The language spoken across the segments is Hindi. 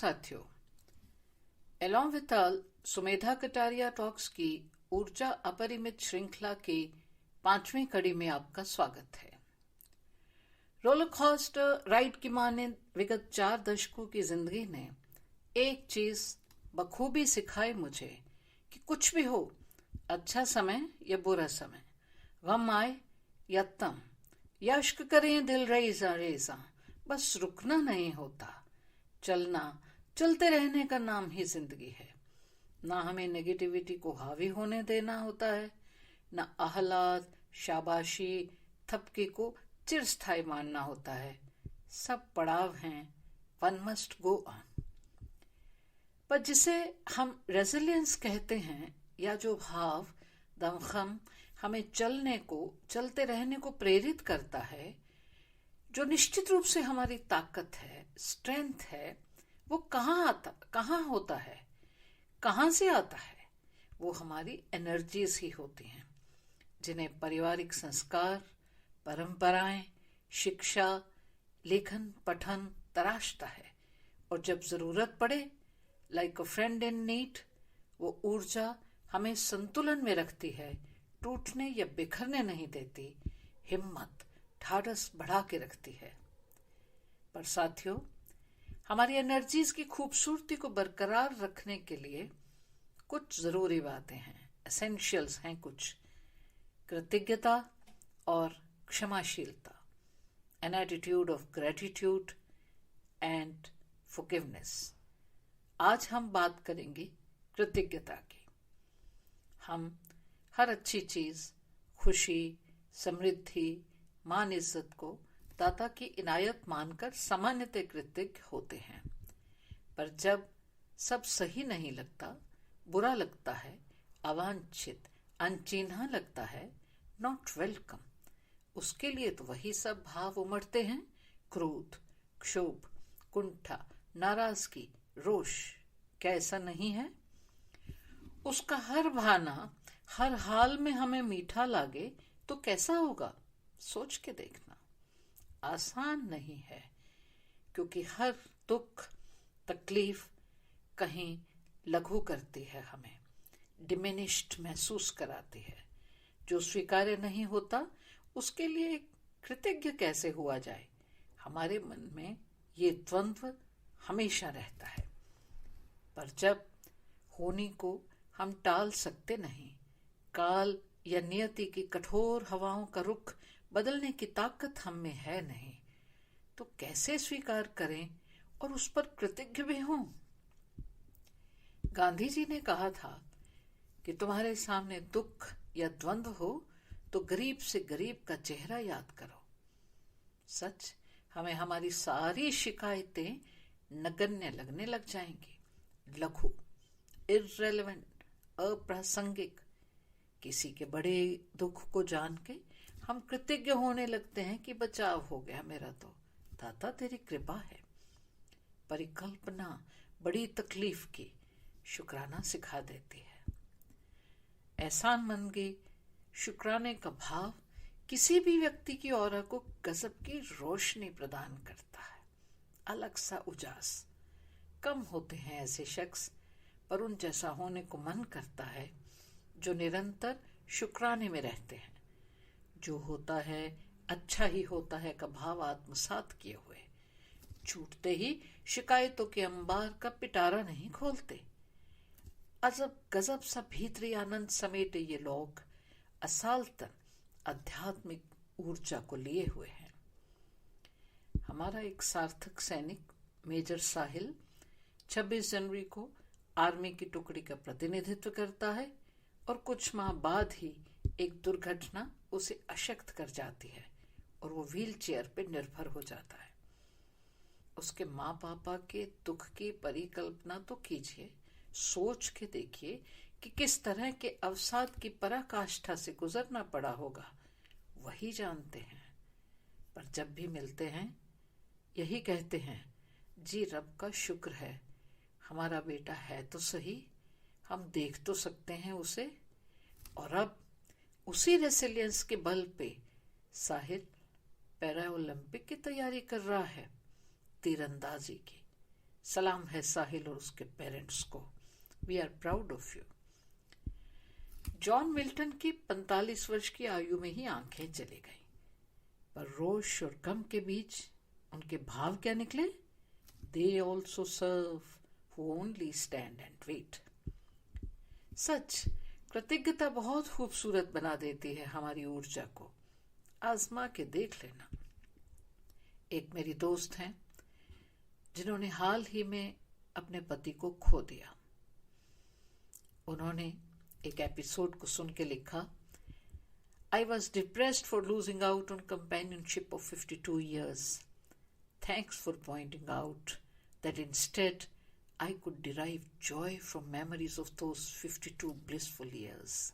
साथियों, along with all Sumedha Kataria talks की ऊर्जा अपरिमित श्रृंखला की 5वीं कड़ी में आपका स्वागत है। रोलर कोस्टर राइड की मानिंद विगत 4 दशकों की जिंदगी ने एक चीज बखूबी सिखाई मुझे कि कुछ भी हो, अच्छा समय या बुरा समय, गम आए या तम, यश्क करें दिल रेजा रेजा, बस रुकना नहीं होता। चलना, चलते रहने का नाम ही जिंदगी है। ना हमें नेगेटिविटी को हावी होने देना होता है, ना आहलाद, शाबाशी, थपकी को चिरस्थायी मानना होता है। सब पड़ाव हैं, वन मस्ट गो ऑन। पर जिसे हम रेजिलियंस कहते हैं, या जो भाव दमखम हमें चलने को, चलते रहने को प्रेरित करता है, जो निश्चित रूप से हमारी ताकत है, स्ट्रेंथ है, वो कहाँ होता है, कहाँ से आता है? वो हमारी एनर्जीज ही होती हैं, जिन्हें पारिवारिक संस्कार, परंपराएं, शिक्षा, लेखन, पठन तराशता है। और जब जरूरत पड़े, like a friend in need, वो ऊर्जा हमें संतुलन में रखती है, टूटने या बिखरने नहीं देती, हिम्मत, ढाढ़स बढ़ा के रखती है। पर साथियों, हमारी एनर्जीज की खूबसूरती को बरकरार रखने के लिए कुछ जरूरी बातें हैं, एसेंशियल्स हैं कुछ। कृतज्ञता और क्षमाशीलता, an attitude of gratitude and forgiveness. आज हम बात करेंगे कृतज्ञता की। हम हर अच्छी चीज, खुशी, समृद्धि, मान, इज्जत को दाता की इनायत मानकर सामान्यतः कृतज्ञ होते हैं। पर जब सब सही नहीं लगता, बुरा लगता है, अवांछित, अनचिन्हा लगता है, नॉट वेलकम, उसके लिए तो वही सब भाव उमड़ते हैं, क्रोध, क्षोभ, कुंठा, नाराजगी, रोष। क्या ऐसा नहीं है? उसका हर भाना हर हाल में हमें मीठा लागे तो कैसा होगा? सोच के देखना। आसान नहीं है, क्योंकि हर दुख, तकलीफ कहीं लघु करती है, हमें डिमिनिश्ड महसूस कराती है। जो स्वीकार्य नहीं होता, उसके लिए कृतज्ञ कैसे हुआ जाए? हमारे मन में ये द्वंद्व हमेशा रहता है। पर जब होनी को हम टाल सकते नहीं, काल या नियति की कठोर हवाओं का रुख बदलने की ताकत हम में है नहीं, तो कैसे स्वीकार करें और उस पर कृतज्ञ भी हों? गांधी जी ने कहा था कि तुम्हारे सामने दुख या द्वंद्व हो तो गरीब से गरीब का चेहरा याद करो। सच, हमें हमारी सारी शिकायतें नगण्य लगने लग जाएंगी, लघु, इर्रेलेवेंट, अप्रासंगिक। किसी के बड़े दुख को जान के हम कृतज्ञ होने लगते हैं कि बचाव हो गया मेरा, तो दाता तेरी कृपा है। परिकल्पना बड़ी तकलीफ की शुक्राना सिखा देती है। एहसान मंदगी, शुक्राने का भाव किसी भी व्यक्ति की औरा को गजब की रोशनी प्रदान करता है, अलग सा उजास। कम होते हैं ऐसे शख्स, पर उन जैसा होने को मन करता है जो निरंतर शुक्राने में रहते हैं। जो होता है अच्छा ही होता है का भाव आत्मसात किए हुए, छूटते ही शिकायतों के अंबार का पिटारा नहीं खोलते। अजब गजब सा भीतरी आनंद समेटे ये लोग असालतन आध्यात्मिक ऊर्जा को लिए हुए हैं। हमारा एक सार्थक सैनिक मेजर साहिल 26 जनवरी को आर्मी की टुकड़ी का प्रतिनिधित्व करता है, और कुछ माह बाद ही एक दुर्घटना उसे अशक्त कर जाती है और वो व्हील चेयर पर निर्भर हो जाता है। उसके माँ पापा के दुख की परिकल्पना तो कीजिए, सोच के देखिए कि किस तरह के अवसाद की पराकाष्ठा से गुजरना पड़ा होगा, वही जानते हैं। पर जब भी मिलते हैं, यही कहते हैं, जी रब का शुक्र है, हमारा बेटा है तो सही, हम देख तो सकते हैं उसे। और अब उसी रेसिलियंस के बल पे साहिल पैरा ओलंपिक की तैयारी कर रहा है, तीरंदाजी की। सलाम है साहिल और उसके पेरेंट्स को। We are proud of you. John Milton की 45 वर्ष की आयु में ही आंखें चली गईं, पर रोष और गम के बीच उनके भाव क्या निकले? They also serve who only stand and wait. सच, कृतज्ञता बहुत खूबसूरत बना देती है हमारी ऊर्जा को। आजमा के देख लेना। एक मेरी दोस्त हैं जिन्होंने हाल ही में अपने पति को खो दिया। उन्होंने एक एपिसोड को सुन के लिखा, I was depressed for losing out on companionship of 52 years. Thanks for pointing out that instead I could derive joy from memories of those 52 blissful years.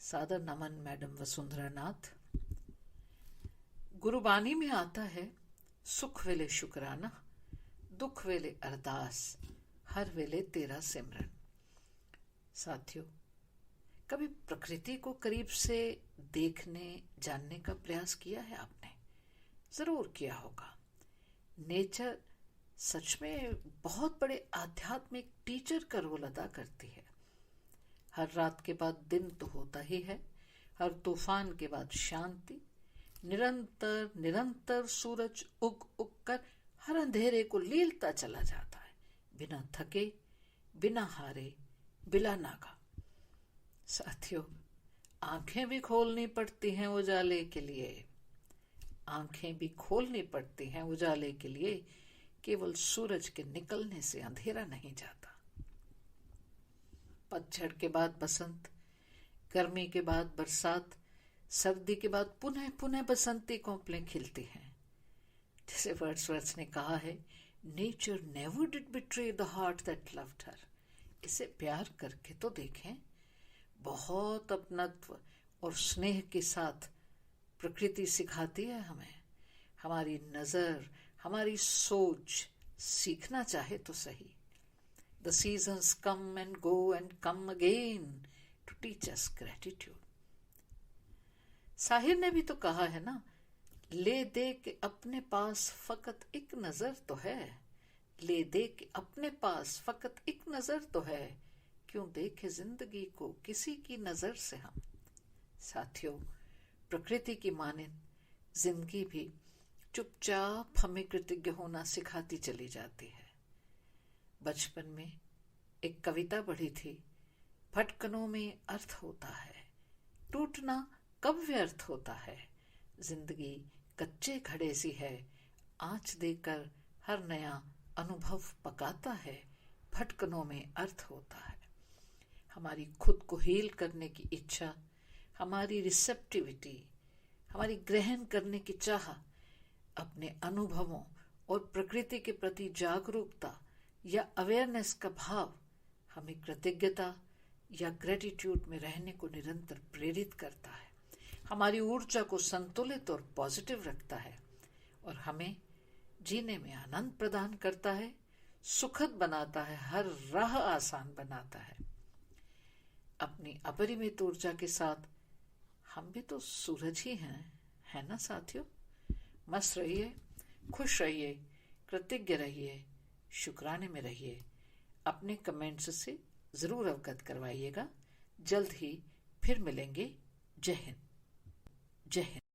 सादर नमन मैडम वसुंधरा नाथ। गुरुबानी में आता है, सुख वेले शुक्राना, दुख वेले अरदास, हर वेले तेरा सिमरन। साथियों, कभी प्रकृति को करीब से देखने जानने का प्रयास किया है आपने? जरूर किया होगा। नेचर सच में बहुत बड़े आध्यात्मिक टीचर का रोल अदा करती है। हर रात के बाद दिन तो होता ही है, हर तूफान के बाद शांति। निरंतर निरंतर सूरज उग उग कर हर अंधेरे को लीलता चला जाता है, बिना थके, बिना हारे, बिना नागा। साथियों, आंखें भी खोलनी पड़ती हैं उजाले के लिए। आंखें भी खोलनी पड़ती हैं उजाले के लिए। केवल सूरज के निकलने से अंधेरा नहीं जाता। पतझड़ के बाद बसंत, गर्मी के बाद बरसात, सर्दी के बाद पुनः पुनः बसंती कोपलें खिलती हैं। जैसे वर्ड्सवर्थ ने कहा है, nature never did betray the heart that loved her. इसे प्यार करके तो देखें। बहुत अपनत्व और स्नेह के साथ प्रकृति सिखाती है हमें। हमारी नजर, हमारी सोच सीखना चाहे तो सही। The seasons come and go and come again to teach us gratitude. Sahir ने भी तो कहा है ना, ले दे के अपने पास फकत एक नजर तो है, ले दे के अपने पास फकत एक नजर तो है, क्यों देखे जिंदगी को किसी की नजर से हम। साथियों, प्रकृति की मानिंद जिंदगी भी चुपचाप हमें कृतज्ञ होना सिखाती चली जाती है। बचपन में एक कविता पढ़ी थी, भटकनों में अर्थ होता है, टूटना कब व्यर्थ होता है, जिंदगी कच्चे घड़े सी है, आंच देकर हर नया अनुभव पकाता है, भटकनों में अर्थ होता है। हमारी खुद को हील करने की इच्छा, हमारी रिसेप्टिविटी, हमारी ग्रहण करने की चाह, अपने अनुभवों और प्रकृति के प्रति जागरूकता या अवेयरनेस का भाव हमें कृतज्ञता या ग्रेटिट्यूड में रहने को निरंतर प्रेरित करता है, हमारी ऊर्जा को संतुलित और पॉजिटिव रखता है और हमें जीने में आनंद प्रदान करता है, सुखद बनाता है, हर राह आसान बनाता है। अपनी अपरिमित ऊर्जा के साथ हम भी तो सूरज ही हैं, है ना साथियों? मस्त रहिए, खुश रहिए, कृतज्ञ रहिए, शुक्राने में रहिए। अपने कमेंट्स से जरूर अवगत करवाइएगा। जल्द ही फिर मिलेंगे। जय हिंद। जय हिंद।